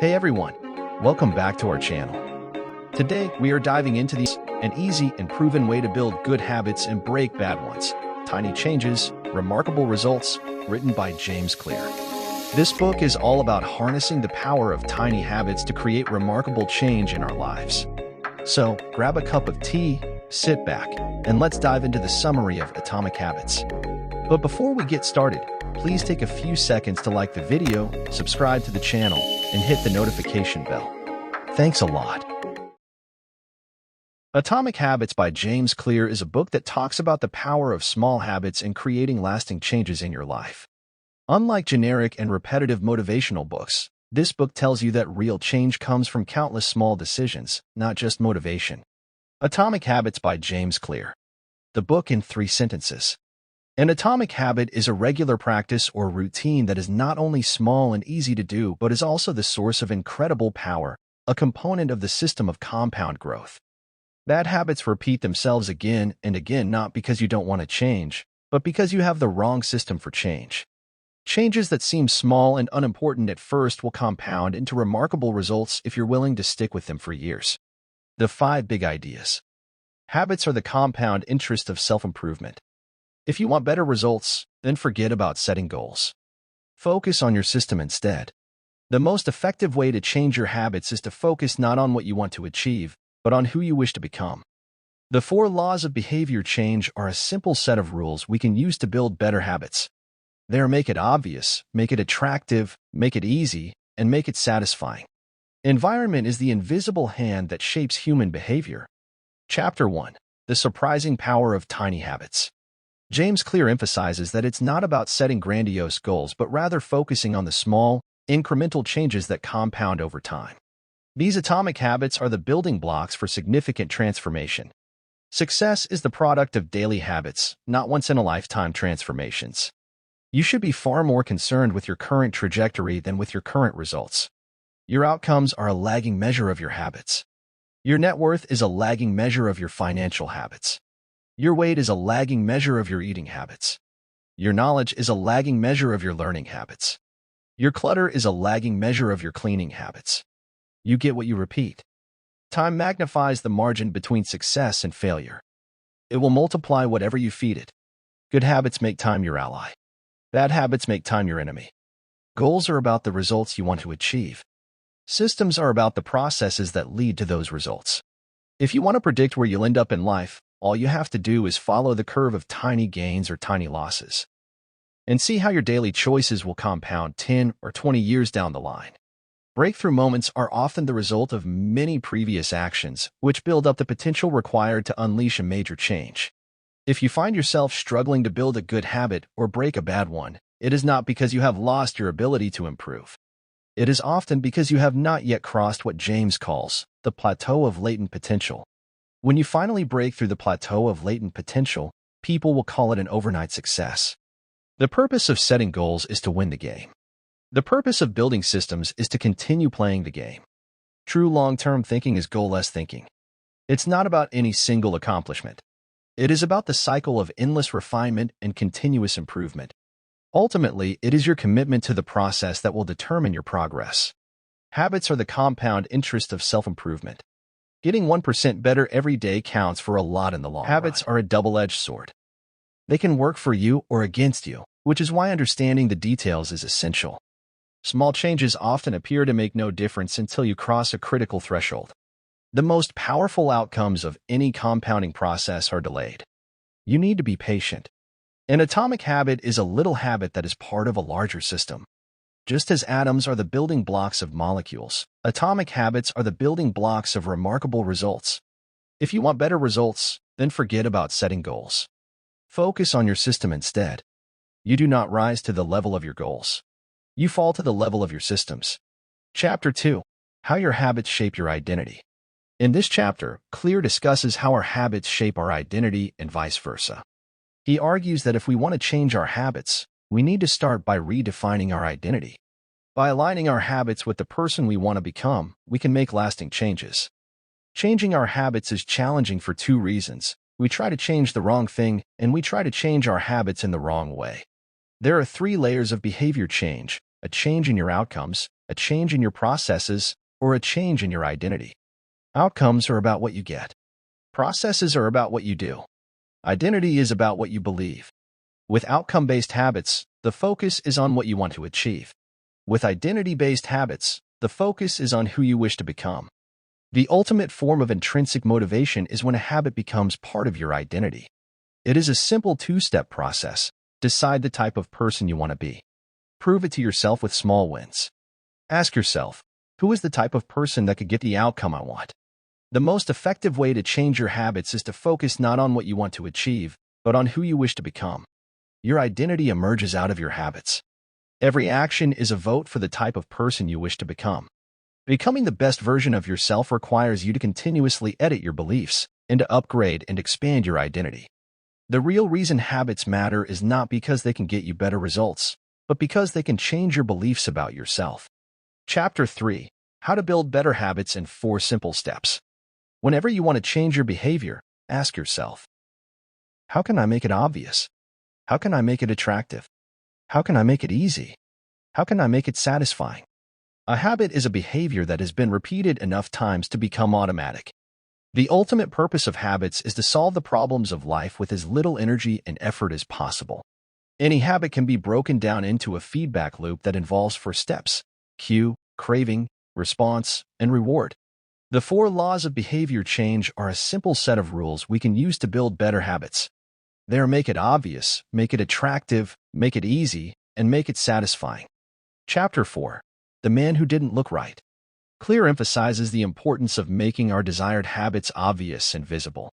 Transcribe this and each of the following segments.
Hey everyone, welcome back to our channel. Today, we are diving into an easy and proven way to build good habits and break bad ones. Tiny Changes, Remarkable Results, written by James Clear. This book is all about harnessing the power of tiny habits to create remarkable change in our lives. So, grab a cup of tea, sit back, and let's dive into the summary of Atomic Habits. But before we get started, please take a few seconds to like the video, subscribe to the channel, and hit the notification bell. Thanks a lot. Atomic Habits by James Clear is a book that talks about the power of small habits in creating lasting changes in your life. Unlike generic and repetitive motivational books, this book tells you that real change comes from countless small decisions, not just motivation. Atomic Habits by James Clear. The book in 3 sentences. An atomic habit is a regular practice or routine that is not only small and easy to do, but is also the source of incredible power, a component of the system of compound growth. Bad habits repeat themselves again and again, not because you don't want to change, but because you have the wrong system for change. Changes that seem small and unimportant at first will compound into remarkable results if you're willing to stick with them for years. The 5 big ideas. Habits are the compound interest of self-improvement. If you want better results, then forget about setting goals. Focus on your system instead. The most effective way to change your habits is to focus not on what you want to achieve, but on who you wish to become. The 4 laws of behavior change are a simple set of rules we can use to build better habits. They are: make it obvious, make it attractive, make it easy, and make it satisfying. Environment is the invisible hand that shapes human behavior. Chapter 1. The surprising power of tiny habits. James Clear emphasizes that it's not about setting grandiose goals, but rather focusing on the small, incremental changes that compound over time. These atomic habits are the building blocks for significant transformation. Success is the product of daily habits, not once-in-a-lifetime transformations. You should be far more concerned with your current trajectory than with your current results. Your outcomes are a lagging measure of your habits. Your net worth is a lagging measure of your financial habits. Your weight is a lagging measure of your eating habits. Your knowledge is a lagging measure of your learning habits. Your clutter is a lagging measure of your cleaning habits. You get what you repeat. Time magnifies the margin between success and failure. It will multiply whatever you feed it. Good habits make time your ally. Bad habits make time your enemy. Goals are about the results you want to achieve. Systems are about the processes that lead to those results. If you want to predict where you'll end up in life, all you have to do is follow the curve of tiny gains or tiny losses, and see how your daily choices will compound 10 or 20 years down the line. Breakthrough moments are often the result of many previous actions, which build up the potential required to unleash a major change. If you find yourself struggling to build a good habit or break a bad one, it is not because you have lost your ability to improve. It is often because you have not yet crossed what James calls the plateau of latent potential. When you finally break through the plateau of latent potential, people will call it an overnight success. The purpose of setting goals is to win the game. The purpose of building systems is to continue playing the game. True long-term thinking is goal-less thinking. It's not about any single accomplishment. It is about the cycle of endless refinement and continuous improvement. Ultimately, it is your commitment to the process that will determine your progress. Habits are the compound interest of self-improvement. Getting 1% better every day counts for a lot in the long run. Habits are a double-edged sword. They can work for you or against you, which is why understanding the details is essential. Small changes often appear to make no difference until you cross a critical threshold. The most powerful outcomes of any compounding process are delayed. You need to be patient. An atomic habit is a little habit that is part of a larger system. Just as atoms are the building blocks of molecules, atomic habits are the building blocks of remarkable results. If you want better results, then forget about setting goals. Focus on your system instead. You do not rise to the level of your goals. You fall to the level of your systems. Chapter 2. How your habits shape your identity. In this chapter, Clear discusses how our habits shape our identity and vice versa. He argues that if we want to change our habits, we need to start by redefining our identity. By aligning our habits with the person we want to become, we can make lasting changes. Changing our habits is challenging for 2 reasons. We try to change the wrong thing, and we try to change our habits in the wrong way. There are 3 layers of behavior change: a change in your outcomes, a change in your processes, or a change in your identity. Outcomes are about what you get. Processes are about what you do. Identity is about what you believe. With outcome-based habits, the focus is on what you want to achieve. With identity-based habits, the focus is on who you wish to become. The ultimate form of intrinsic motivation is when a habit becomes part of your identity. It is a simple two-step process. Decide the type of person you want to be. Prove it to yourself with small wins. Ask yourself, who is the type of person that could get the outcome I want? The most effective way to change your habits is to focus not on what you want to achieve, but on who you wish to become. Your identity emerges out of your habits. Every action is a vote for the type of person you wish to become. Becoming the best version of yourself requires you to continuously edit your beliefs and to upgrade and expand your identity. The real reason habits matter is not because they can get you better results, but because they can change your beliefs about yourself. Chapter 3: How to Build Better Habits in 4 Simple Steps. Whenever you want to change your behavior, ask yourself, how can I make it obvious? How can I make it attractive? How can I make it easy? How can I make it satisfying? A habit is a behavior that has been repeated enough times to become automatic. The ultimate purpose of habits is to solve the problems of life with as little energy and effort as possible. Any habit can be broken down into a feedback loop that involves 4 steps: cue, craving, response, and reward. The 4 laws of behavior change are a simple set of rules we can use to build better habits. They are: make it obvious, make it attractive, make it easy, and make it satisfying. Chapter 4: The Man Who Didn't Look Right. Clear emphasizes the importance of making our desired habits obvious and visible.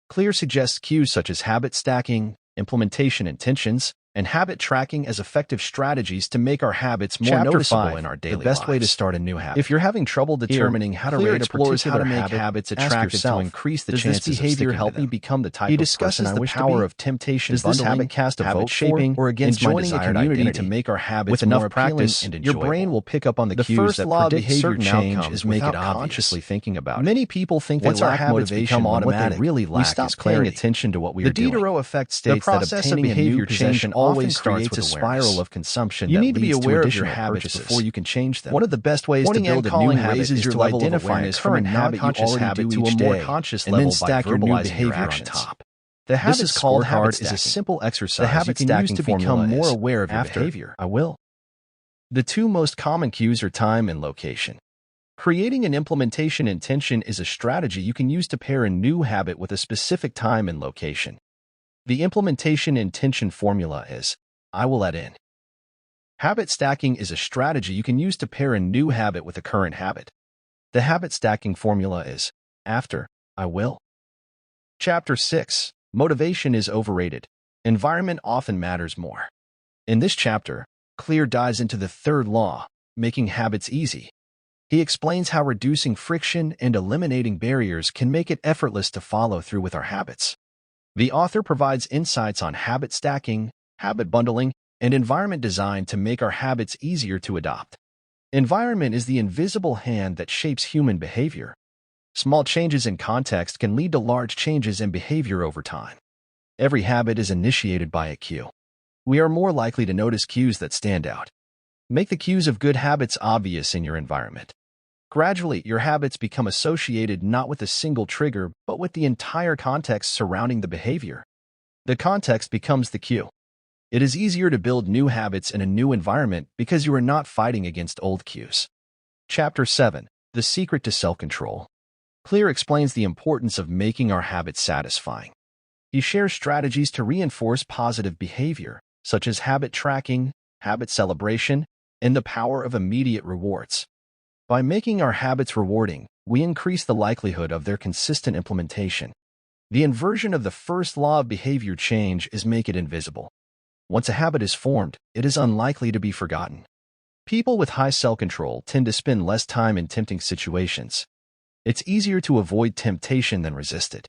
Clear suggests cues such as habit stacking, implementation intentions, and habit tracking as effective strategies to make our habits more noticeable in our daily lives. The best way to start a new habit. If you're having trouble determining how to rate a particular habits attractive to increase the chances of sticking to them, help me become the type of person I wish to be? He discusses the power of temptation bundling, does this habit cast a vote shaping, or against joining a community to make our habits with enough practice and enjoyable. Your brain will pick up on the cues that predict certain change is make it consciously thinking about it. Many people think they lack motivation when what they really lack is paying attention to what we are doing. The Diderot effect states that obtaining a behavior change always creates a spiral of consumption. You need to be aware of your habits before you can change them. One of the best ways to build a new habit is to identify a current habit you already do each day, and then stack your new behavior on top. The habit scorecard is a simple exercise you can use to become more aware of your behavior. I will. The 2 most common cues are time and location. Creating an implementation intention is a strategy you can use to pair a new habit with a specific time and location. The implementation intention formula is: I will let in. Habit stacking is a strategy you can use to pair a new habit with a current habit. The habit stacking formula is: after, I will. Chapter 6: Motivation is Overrated. Environment often matters more. In this chapter, Clear dives into the 3rd law, making habits easy. He explains how reducing friction and eliminating barriers can make it effortless to follow through with our habits. The author provides insights on habit stacking, habit bundling, and environment design to make our habits easier to adopt. Environment is the invisible hand that shapes human behavior. Small changes in context can lead to large changes in behavior over time. Every habit is initiated by a cue. We are more likely to notice cues that stand out. Make the cues of good habits obvious in your environment. Gradually, your habits become associated not with a single trigger, but with the entire context surrounding the behavior. The context becomes the cue. It is easier to build new habits in a new environment because you are not fighting against old cues. Chapter 7: The Secret to Self-Control. Clear explains the importance of making our habits satisfying. He shares strategies to reinforce positive behavior, such as habit tracking, habit celebration, and the power of immediate rewards. By making our habits rewarding, we increase the likelihood of their consistent implementation. The inversion of the first law of behavior change is make it invisible. Once a habit is formed, it is unlikely to be forgotten. People with high self-control tend to spend less time in tempting situations. It's easier to avoid temptation than resist it.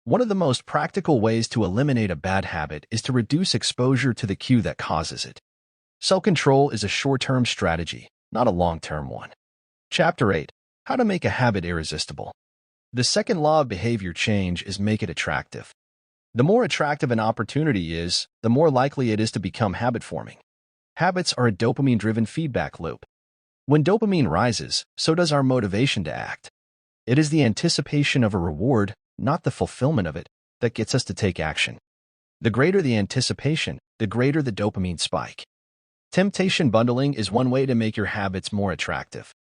One of the most practical ways to eliminate a bad habit is to reduce exposure to the cue that causes it. Self-control is a short-term strategy, not a long-term one. Chapter 8: How to Make a Habit Irresistible. The second law of behavior change is make it attractive. The more attractive an opportunity is, the more likely it is to become habit-forming. Habits are a dopamine-driven feedback loop. When dopamine rises, so does our motivation to act. It is the anticipation of a reward, not the fulfillment of it, that gets us to take action. The greater the anticipation, the greater the dopamine spike. Temptation bundling is one way to make your habits more attractive.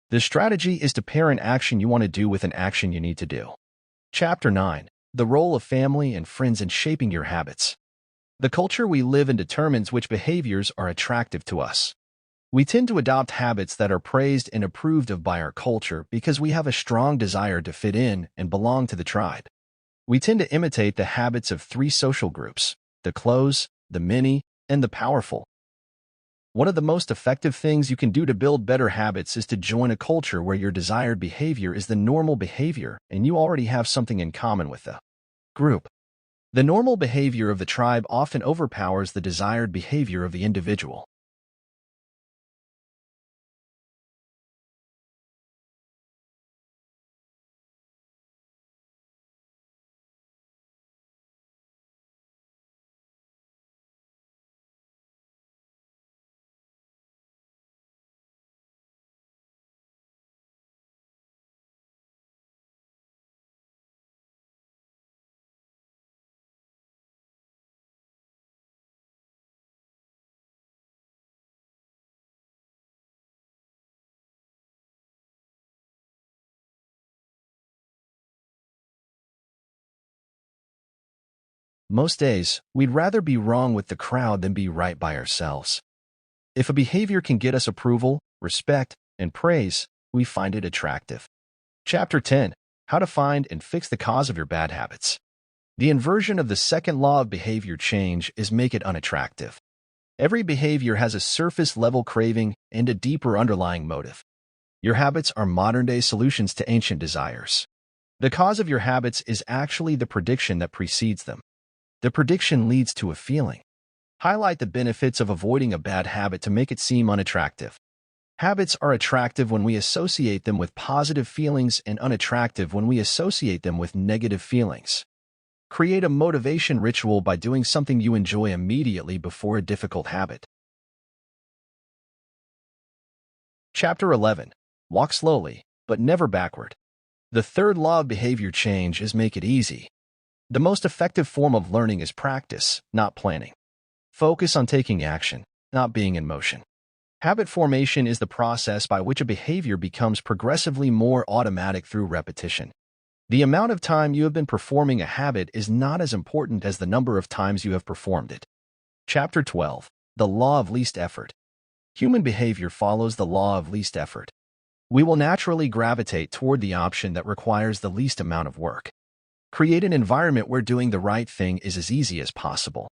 The strategy is to pair an action you want to do with an action you need to do. Chapter 9. The role of family and friends in shaping your habits. The culture we live in determines which behaviors are attractive to us. We tend to adopt habits that are praised and approved of by our culture because we have a strong desire to fit in and belong to the tribe. We tend to imitate the habits of three social groups: the close, the many, and the powerful. One of the most effective things you can do to build better habits is to join a culture where your desired behavior is the normal behavior and you already have something in common with the group. The normal behavior of the tribe often overpowers the desired behavior of the individual. Most days, we'd rather be wrong with the crowd than be right by ourselves. If a behavior can get us approval, respect, and praise, we find it attractive. Chapter 10. How to find and fix the cause of your bad habits. The inversion of the second law of behavior change is make it unattractive. Every behavior has a surface-level craving and a deeper underlying motive. Your habits are modern-day solutions to ancient desires. The cause of your habits is actually the prediction that precedes them. The prediction leads to a feeling. Highlight the benefits of avoiding a bad habit to make it seem unattractive. Habits are attractive when we associate them with positive feelings and unattractive when we associate them with negative feelings. Create a motivation ritual by doing something you enjoy immediately before a difficult habit. Chapter 11. Walk slowly, but never backward. The third law of behavior change is make it easy. The most effective form of learning is practice, not planning. Focus on taking action, not being in motion. Habit formation is the process by which a behavior becomes progressively more automatic through repetition. The amount of time you have been performing a habit is not as important as the number of times you have performed it. Chapter 12. The law of least effort. Human behavior follows the law of least effort. We will naturally gravitate toward the option that requires the least amount of work. Create an environment where doing the right thing is as easy as possible.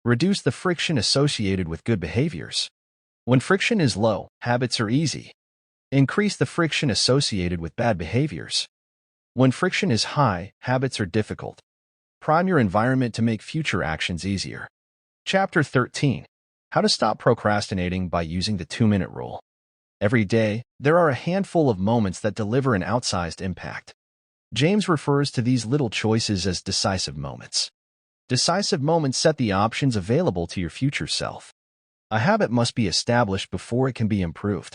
Reduce the friction associated with good behaviors. When friction is low, habits are easy. Increase the friction associated with bad behaviors. When friction is high, habits are difficult. Prime your environment to make future actions easier. Chapter 13. How to stop procrastinating by using the 2-minute rule. Every day, there are a handful of moments that deliver an outsized impact. James refers to these little choices as decisive moments. Decisive moments set the options available to your future self. A habit must be established before it can be improved.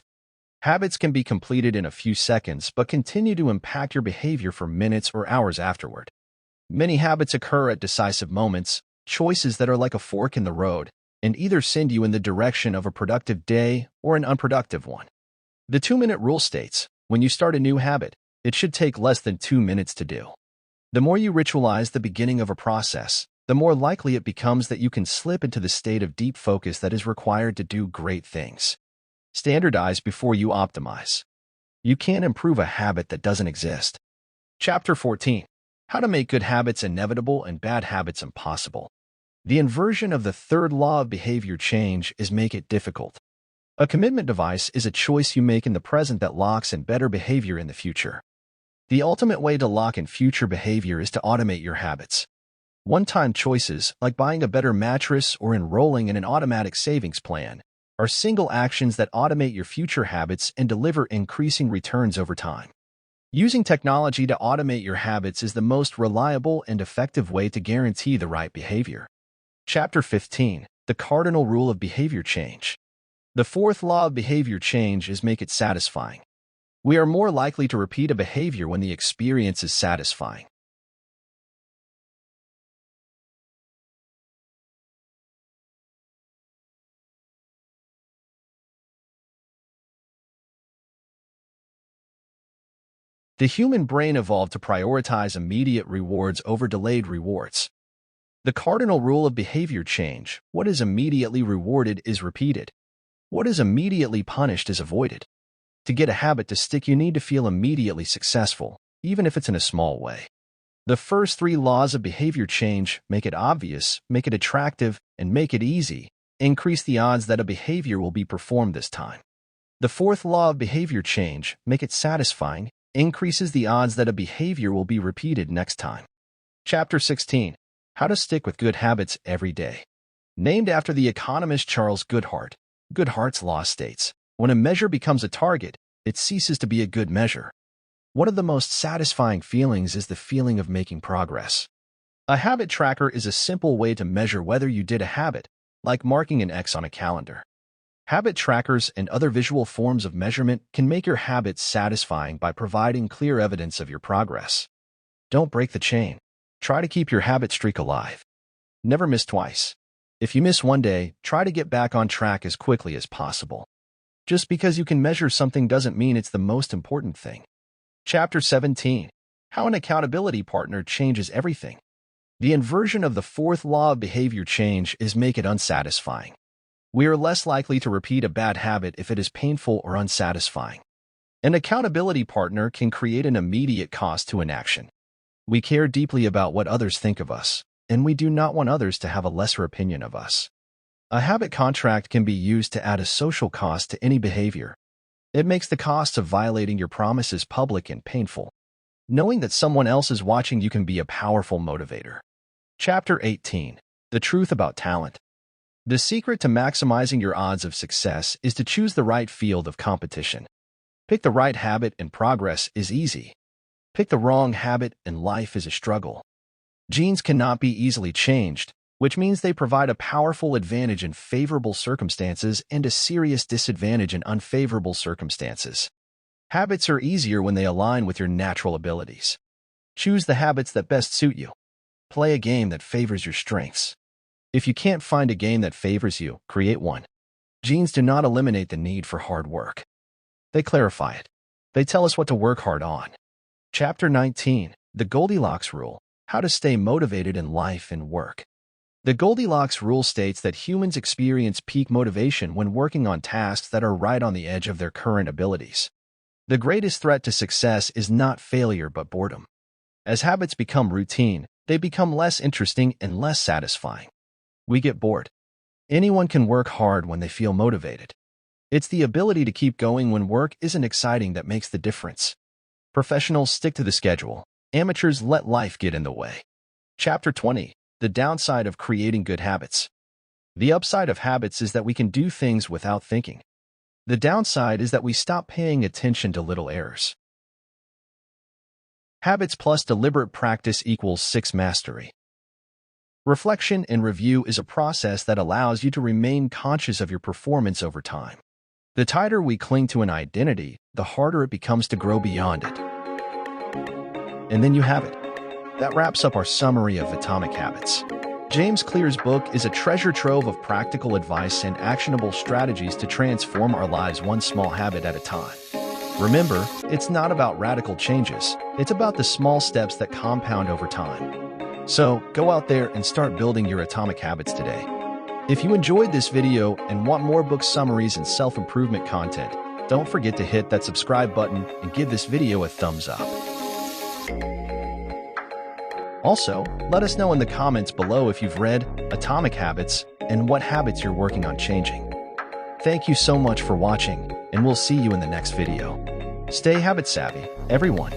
Habits can be completed in a few seconds but continue to impact your behavior for minutes or hours afterward. Many habits occur at decisive moments, choices that are like a fork in the road, and either send you in the direction of a productive day or an unproductive one. The 2-minute rule states, when you start a new habit, it should take less than 2 minutes to do. The more you ritualize the beginning of a process, the more likely it becomes that you can slip into the state of deep focus that is required to do great things. Standardize before you optimize. You can't improve a habit that doesn't exist. Chapter 14. How to make good habits inevitable and bad habits impossible. The inversion of the third law of behavior change is make it difficult. A commitment device is a choice you make in the present that locks in better behavior in the future. The ultimate way to lock in future behavior is to automate your habits. One-time choices, like buying a better mattress or enrolling in an automatic savings plan, are single actions that automate your future habits and deliver increasing returns over time. Using technology to automate your habits is the most reliable and effective way to guarantee the right behavior. Chapter 15. The cardinal rule of behavior change. The fourth law of behavior change is make it satisfying. We are more likely to repeat a behavior when the experience is satisfying. The human brain evolved to prioritize immediate rewards over delayed rewards. The cardinal rule of behavior change: what is immediately rewarded is repeated. What is immediately punished is avoided. To get a habit to stick, you need to feel immediately successful, even if it's in a small way. The first three laws of behavior change: make it obvious, make it attractive, and make it easy, increase the odds that a behavior will be performed this time. The fourth law of behavior change: make it satisfying, increases the odds that a behavior will be repeated next time. Chapter 16. How to stick with good habits every day. Named after the economist Charles Goodhart, Goodhart's law states, when a measure becomes a target, it ceases to be a good measure. One of the most satisfying feelings is the feeling of making progress. A habit tracker is a simple way to measure whether you did a habit, like marking an X on a calendar. Habit trackers and other visual forms of measurement can make your habits satisfying by providing clear evidence of your progress. Don't break the chain. Try to keep your habit streak alive. Never miss twice. If you miss one day, try to get back on track as quickly as possible. Just because you can measure something doesn't mean it's the most important thing. Chapter 17. How an accountability partner changes everything. The inversion of the fourth law of behavior change is make it unsatisfying. We are less likely to repeat a bad habit if it is painful or unsatisfying. An accountability partner can create an immediate cost to inaction. We care deeply about what others think of us, and we do not want others to have a lesser opinion of us. A habit contract can be used to add a social cost to any behavior. It makes the costs of violating your promises public and painful. Knowing that someone else is watching you can be a powerful motivator. Chapter 18. The truth about talent. The secret to maximizing your odds of success is to choose the right field of competition. Pick the right habit and progress is easy. Pick the wrong habit and life is a struggle. Genes cannot be easily changed, which means they provide a powerful advantage in favorable circumstances and a serious disadvantage in unfavorable circumstances. Habits are easier when they align with your natural abilities. Choose the habits that best suit you. Play a game that favors your strengths. If you can't find a game that favors you, create one. Genes do not eliminate the need for hard work. They clarify it. They tell us what to work hard on. Chapter 19. The Goldilocks Rule. How to stay motivated in life and work. The Goldilocks Rule states that humans experience peak motivation when working on tasks that are right on the edge of their current abilities. The greatest threat to success is not failure but boredom. As habits become routine, they become less interesting and less satisfying. We get bored. Anyone can work hard when they feel motivated. It's the ability to keep going when work isn't exciting that makes the difference. Professionals stick to the schedule. Amateurs let life get in the way. Chapter 20. The downside of creating good habits. The upside of habits is that we can do things without thinking. The downside is that we stop paying attention to little errors. Habits plus deliberate practice equals 6 mastery. Reflection and review is a process that allows you to remain conscious of your performance over time. The tighter we cling to an identity, the harder it becomes to grow beyond it. And then you have it. That wraps up our summary of Atomic Habits. James Clear's book is a treasure trove of practical advice and actionable strategies to transform our lives one small habit at a time. Remember, it's not about radical changes. It's about the small steps that compound over time. So, go out there and start building your atomic habits today. If you enjoyed this video and want more book summaries and self-improvement content, don't forget to hit that subscribe button and give this video a thumbs up. Also, let us know in the comments below if you've read Atomic Habits and what habits you're working on changing. Thank you so much for watching, and we'll see you in the next video. Stay habit savvy, everyone.